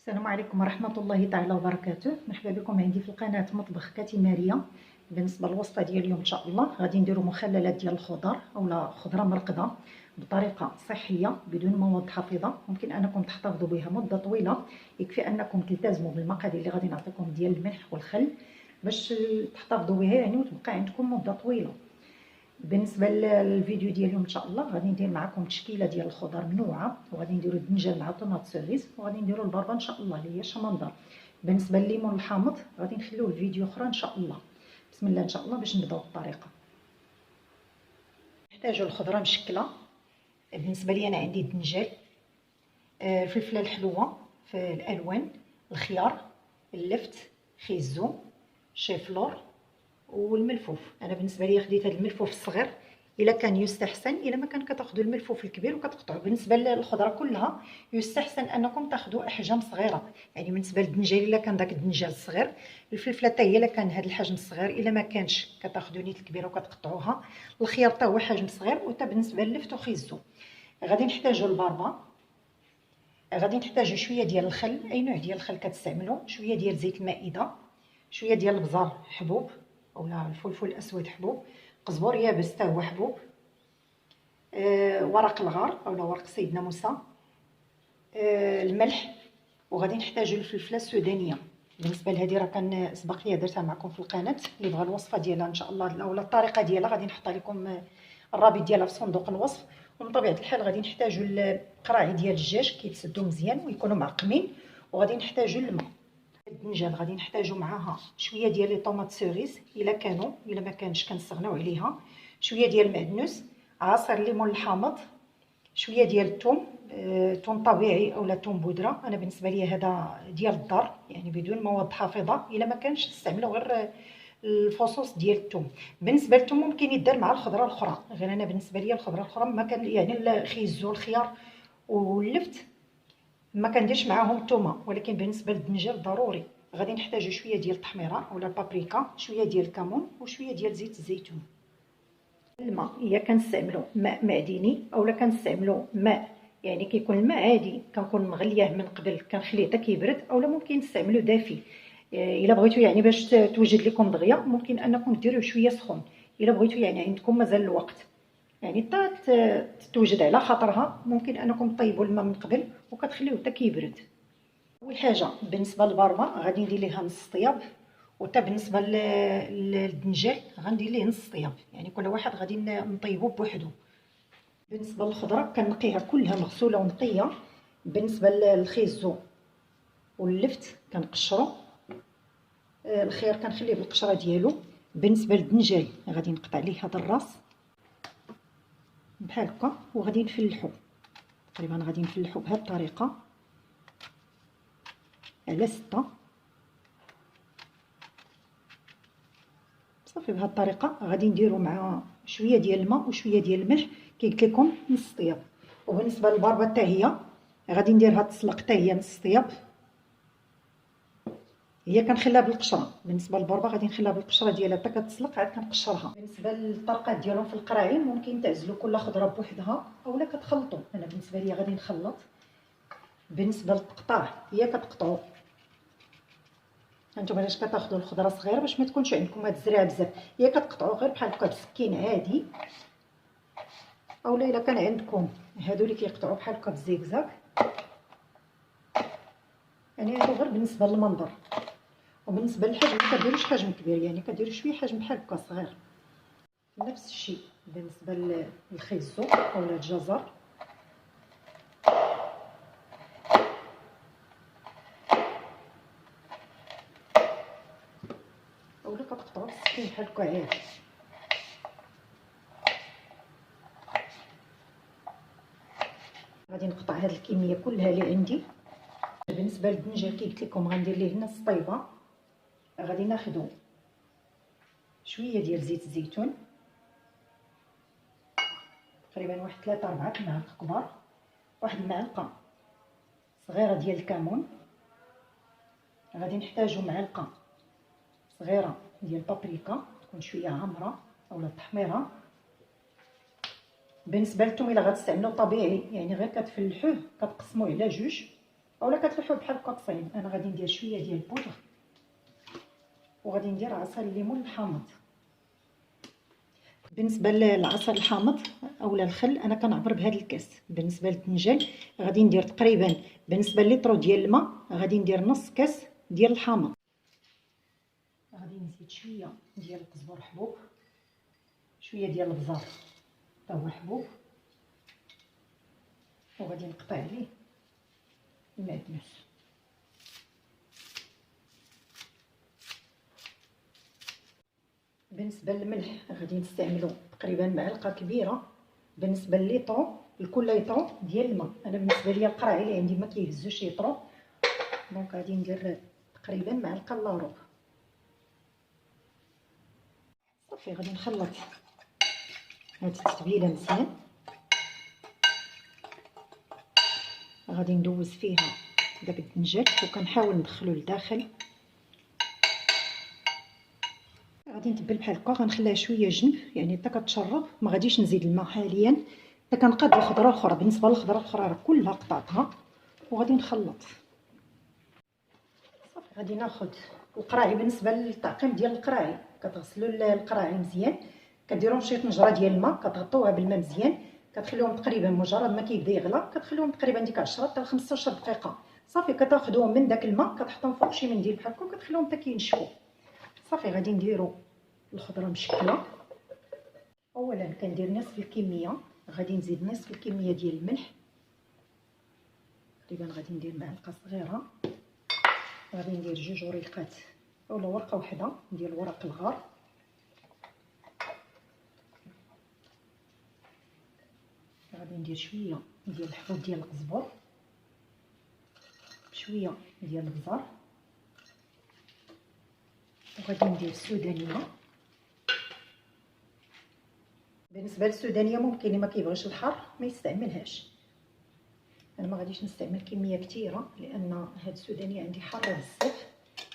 السلام عليكم ورحمة الله تعالى وبركاته. مرحبا بكم عندي في القناة مطبخ كاتي ماريا. بالنسبة للوصفة ديال اليوم إن شاء الله غادي نديرو مخللات ديال الخضر أولا خضرة مرقدة بطريقة صحية بدون مواد حافظة، ممكن أنكم تحتفظوا بها مدة طويلة. يكفي أنكم تلتزموا بالمقادير اللي غادي نعطيكم ديال الملح والخل باش تحتفظوا بها يعني وتبقى عندكم مدة طويلة. بالنسبه للفيديو ديال اليوم ان شاء الله غادي ندير معكم تشكيله ديال الخضر منوعه، وغادي نديرو الدنجال مع طوماط سيريز، وغادي نديرو البربه ان شاء الله اللي هي شمندر. بالنسبه لليمون الحامض غادي نخليوه الفيديو اخرى ان شاء الله. بسم الله ان شاء الله باش نبداو الطريقه. نحتاجو الخضره مشكله. بالنسبه لي انا عندي الدنجال، الفلفله الحلوه في الالوان، الخيار، اللفت، خيزو، شيفلور والملفوف. انا بالنسبه لي خديت هذا الملفوف الصغير، الا كان يستحسن الا ما كان كتاخذوا الملفوف الكبير وكتقطعوا. بالنسبه للخضره كلها يستحسن انكم تاخذوا احجام صغيره، يعني بالنسبه للدنجال الا كان داك الدنجال الصغير، الفلفله حتى هي الا كان هذا الحجم الصغير، الا ما كانش كتاخذوا نيت الكبيره وكتقطعوها. الخيار حتى هو حجم صغير، وحتى بالنسبه للفت وخيزو. غادي نحتاجوا الباربه، غادي نحتاجوا شويه ديال الخل، اي نوع ديال الخل كتستعملوا، شويه ديال زيت المائده، شويه ديال البزار حبوب اولا الفلفل الاسود حبوب، قزبر يابس حتى هو حبوب، ورق الغار اولا ورق سيدنا موسى، الملح. وغادي نحتاجوا الفلفله السودانيه. بالنسبه لهذه راه كان سبق لي درتها معكم في القناه، اللي بغى الوصفه ديالها ان شاء الله اولا الطريقه ديالها غادي نحط لكم الرابط ديالها في صندوق الوصف. ومن طبيعه الحال غادي نحتاجوا القراعي ديال الدجاج كيتسدوا مزيان ويكونوا معقمين، وغادي نحتاجوا الماء. الدنجال غادي نحتاجوا معاها شويه ديال لي طوماط سيريز الا كانوا، الا ما كانش كنستغناو عليها، شويه ديال المعدنوس، عصير الليمون الحامض، شويه ديال الثوم، ثوم طبيعي اولا ثوم بودره. انا بالنسبه لي هذا ديال الدار يعني بدون مواد حافظه، الا ما كانش تستعملوا غير الفصوص ديال الثوم. بالنسبه للثوم ممكن يدار مع الخضره الاخرى، غير انا بالنسبه لي الخضره الاخرى ما كان يعني الخيزو الخيار واللفت ما كنديرش معاهم الثومه، ولكن بالنسبه للدنجال ضروري. غادي نحتاجو شويه ديال التحميره اولا البابريكا، شويه ديال الكمون، وشويه ديال زيت الزيتون. الماء يا كنستعملوا ماء معدني اولا كنستعملوا ماء يعني كيكون الماء عادي كنكون مغلياه من قبل كنخليه حتى كيبرد، اولا ممكن نستعملوا دافي. الا بغيتوا يعني باش توجد لكم دغيا ممكن انكم ديروه شويه سخون، الا بغيتوا يعني عندكم مازال الوقت يعني حتى توجد على خاطرها، ممكن انكم طيبوا الماء من قبل وكتخليوه حتى كيبرد. اول حاجه بالنسبه للبارما غادي ندير ليها نص طياب، وحتى بالنسبه للدنجال غندير ليه نص طياب، يعني كل واحد غادي نطيبو بوحدو. بالنسبه للخضره كنقيها كلها مغسوله ونقيه. بالنسبه للخيزو واللفت كنقشرو، الخيار كنخليه بالقشره ديالو. بالنسبه للدنجال غادي نقطع ليه هذا الراس بحال هكا، وغادي نفلحو تقريبا، غادي نفلحو بهذه الطريقه على 6 صافي. بهذه الطريقه غادي نديرو مع شويه ديال الماء وشويه ديال الملح كي قلت لكم نص طياب. وبالنسبه للباربه حتى هي غادي نديرها تسلق حتى هي نص طياب، هي كنخليها بالقشره. بالنسبه للباربه غادي نخليها بالقشره ديالها حتى كتسلق عاد كنقشرها. بالنسبه للطرقات ديالهم في القراعين ممكن تعزلوا كل خضره بوحدها اولا كتخلطوا. انا بالنسبه لي غادي نخلط. بالنسبه للتقطاع هي كتقطعوا، هانتوما علاش كتاخذوا الخضره صغيره باش ما تكونش عندكم هاد الزريعه بزاف، هي كتقطعوا غير بحال هكا بسكين عادي، اولا الا كان عندكم هادو اللي كيقطعوا بحال هكا بزيكزاك، يعني هادو غير بالنسبه للمنظر. وبالنسبه للحجم ما كديروش حجم كبير، يعني كديروا شويه حجم بحال هكا صغير. نفس الشيء بالنسبه للخيزو اولا الجزر، اولا كتقطعوا بالسكين بحال هكا عادي. غادي نقطع هاد الكميه كلها اللي عندي. بالنسبه للدنجال كي قلت لكم غندير ليه نص طيبه. غادي ناخذ شويه ديال زيت الزيتون، تقريبا واحد 3 4 معالق كبار، واحد المعلقه صغيره ديال الكمون، غادي نحتاجو معلقه صغيره ديال البابريكا تكون شويه عامره اولا تحميره. بالنسبه للثوم الا غتستعملوا طبيعي يعني غير كتفلحوه كتقسموه على جوج، اولا كتلوحو بحال هكا قصيم. انا غادي ندير شويه ديال البودر وغادي ندير عصير الليمون الحامض. بالنسبه للعصير الحامض اولا الخل انا كنعبر بهذا الكاس. بالنسبه للطنجان غادي ندير تقريبا بالنسبه لليطرو ديال الماء غادي ندير نص كاس ديال الحامض. غادي نزيد شويه ديال القزبر حبوب، شويه ديال البزار حتى هو حبوب، وغادي نقطع عليه المعدنوس. بالنسبه للملح غادي نستعملوا تقريبا معلقه كبيره بالنسبه لليطرو لكل ليطرو ديال الماء. انا بالنسبه ليا القراعي اللي عندي ما كيهزوش يطرو، دونك غادي ندير تقريبا معلقه الا ربع. صافي غادي نخلط هاد التتبيله مزيان. غادي ندوز فيها داك الدنجال وكنحاول ندخلو لداخل. غادي نتبل بحال هكا، غنخليها شويه جنب يعني حتى كتشرب. ما غاديش نزيد الماء حاليا حتى كنقاد الخضره الاخرى. بالنسبه للخضره الاخرى راه كلها قطعتها وغادي نخلط. صافي غادي ناخذ القراعي. بالنسبه للتعقيم ديال القراعي كتغسلوا القراعي مزيان، كديروا شي طنجره ديال الماء كتغطوها بالماء مزيان، كتخليوهم تقريبا مجرد ما كيبدا يغلى كتخليوهم تقريبا ديك 10 حتى 15 دقيقه. صافي كتاخذوهم من داك الماء كتحطهم فوق شي منديل بحال هكا وكتخليوهم حتى كينشفوا. صافي غادي نديروا الخضره مشكله. اولا كندير نصف الكميه، غادي نزيد نصف الكميه ديال الملح تقريبا. غادي ندير معلقه صغيره. غادي ندير 2 وريقات اولا ورقه واحده ديال ورق الغار. غادي ندير شويه ديال الحبوب ديال القزبر، شويه ديال البزار، وغادي ندير السودانيه. بالنسبه للسودانيه ممكن اللي ما كيبغيش الحار ما يستعملهاش. انا ما غاديش نستعمل كميه كثيره لان هاد السودانيه عندي حاره بزاف،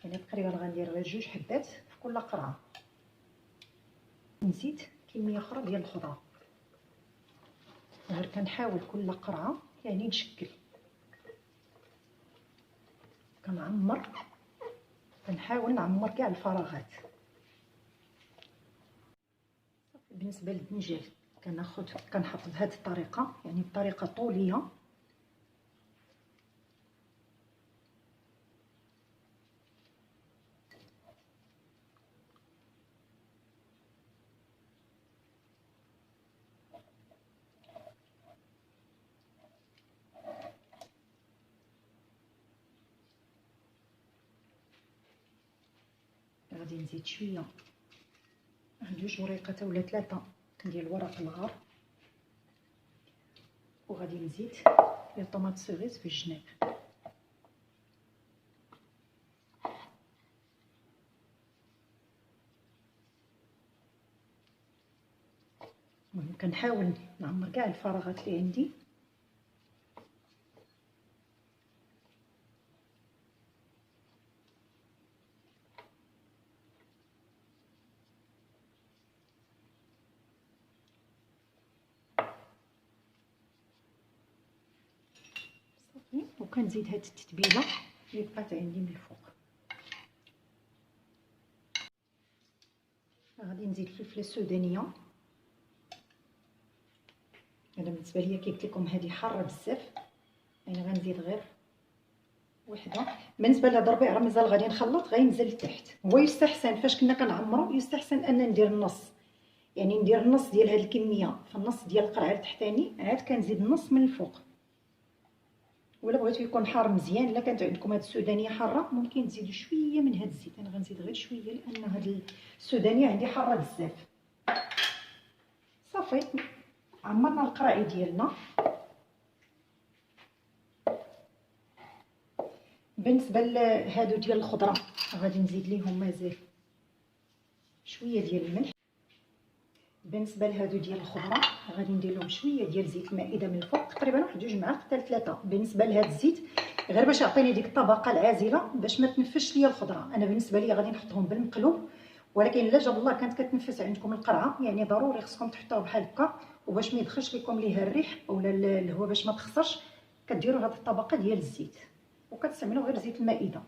يعني تقريبا غندير غير 2 حبات في كل قرعه. نزيد كميه اخرى ديال الخضره، غير كنحاول كل قرعه يعني نشكل، كنعمر، كنحاول نعمر كاع الفراغات. بالنسبه للدنجال كنحط بهذه الطريقه، يعني بطريقه طوليه. غادي نزيد شويه 2 وريقات ولا 3 ديال ورق الغار، وغادي نزيد لي طوماط سيريز في الجناب. المهم كنحاول نعمر كاع الفراغات اللي عندي. صافي وكنزيد هاد التتبيله اللي بقات عندي من الفوق. غادي نزيد الفلفله السودانيه. انا بالنسبه ليا كيف قلت لكم هذه حاره بزاف، يعني غنزيد غير وحده. بالنسبه لهاد الربيع راه مازال غادي نخلط، غينزل لتحت. هو يستحسن فاش كنا كنعمرو يستحسن ان ندير النص، يعني ندير النص ديال هاد الكميه في النص ديال القرعه التحتاني، عاد كنزيد النص من الفوق. ولا بغيتو يكون حار مزيان، الا كانت عندكم هاد السودانيه حاره ممكن تزيدوا شويه من هاد الزيت. انا غنزيد غير شويه لان هاد السودانيه عندي حاره بزاف. صافي عمرنا القراعي ديالنا. بالنسبه لهادو ديال الخضره غادي نزيد ليهم مازال شويه ديال الملح. بالنسبه لهادو ديال الخضره غادي ندير لهم شويه ديال زيت المائده من الفوق، تقريبا واحد 2 معالق حتى 3. بالنسبه لهاد الزيت غير باش يعطيني ديك الطبقه العازله باش ما تنفش ليا الخضره. انا بالنسبه لي غادي نحطهم بالمقلوب، ولكن الا جاب الله كانت كتنفس عندكم القرعه يعني ضروري خصكم تحطوها بحال هكا، وباش ما يدخلش لكم ليها الريح اولا الهواء باش ما تخسرش كديروا هاد الطبقه ديال الزيت. وكتستعملوا غير زيت المائده.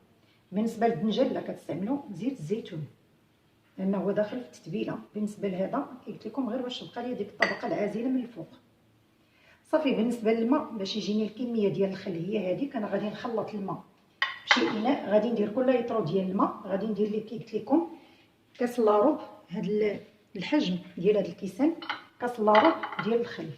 بالنسبه للدنجل لا كتستعملوا زيت الزيتون لانه هو داخل في التتبيله. بالنسبه لهذا قلت لكم غير باش تبقى لي ديك الطبقه العازله من الفوق. صافي. بالنسبه للماء باش يجيني الكميه ديال الخل هي هذيك، انا غادي نخلط الماء بشي اناء، غادي ندير كل لتر ديال الماء، غادي ندير ليه كي قلت لكم كاس لاروب، هذا الحجم ديال هذا الكيسان، كاس لاروب ديال الخل.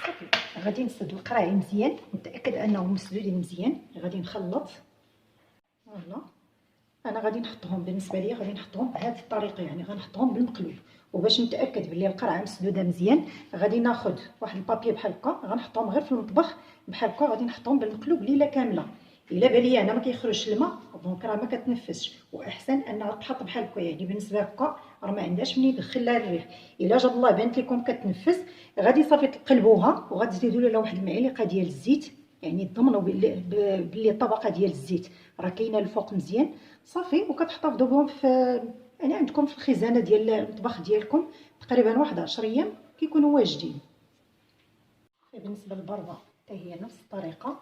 صافي. غادي نسد القراعي مزيان، نتاكد انهم مسدودين مزيان. غادي نخلط. فوالا انا غادي نحطهم، بالنسبه لي غادي نحطهم بهذه الطريقه، يعني غنحطهم بالمقلوب. وباش نتاكد بلي القرعه مسدوده مزيان غادي ناخذ واحد البابي بحال هكا، غنحطهم غير في المطبخ بحال هكا، غادي نحطهم بالمقلوب ليله كامله. الا بالي انا ما كيخرجش الماء دونك راه ما كتنفسش، واحسن انها تحط بحال هكا، يعني بالنسبه هكا راه ما عندهاش منين يدخل لها الريح. الا جات الله بانت لكم كتنفس غادي صافي تقلبوها، وغادي تزيدوا لها واحد المعلقه ديال الزيت، يعني تضمنوا باللي الطبقه ديال الزيت راه كاينه الفوق مزيان. صافي. وكتحتفظوا بهم في يعني عندكم في الخزانه ديال المطبخ ديالكم تقريبا واحد 10 ايام كيكونوا واجدين. بالنسبه للبربه حتى هي نفس الطريقه،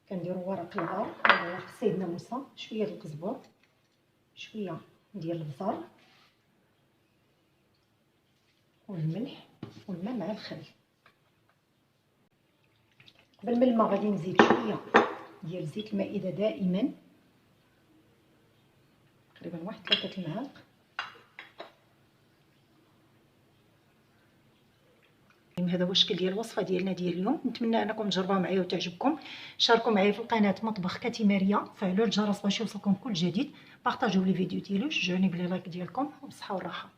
كنديروا ورق الغار، ورق سيدنا موسى، شويه ديال القزبر، شويه ديال البزار والملح والماء مع الخل. قبل ما الماء غادي نزيد شويه ديال زيت المائده دائما، تقريبا واحد 3 المعالق. هذا هو الشكل ديال الوصفه ديالنا ديال اليوم. نتمنى انكم تجربوها معايا وتعجبكم. شاركوا معايا في القناه مطبخ كاتي ماريا، فعلوا الجرس باش يوصلكم كل جديد، بارطاجيو لي فيديو ديالو، شجعوني بلي لايك ديالكم، وبصحه والراحه.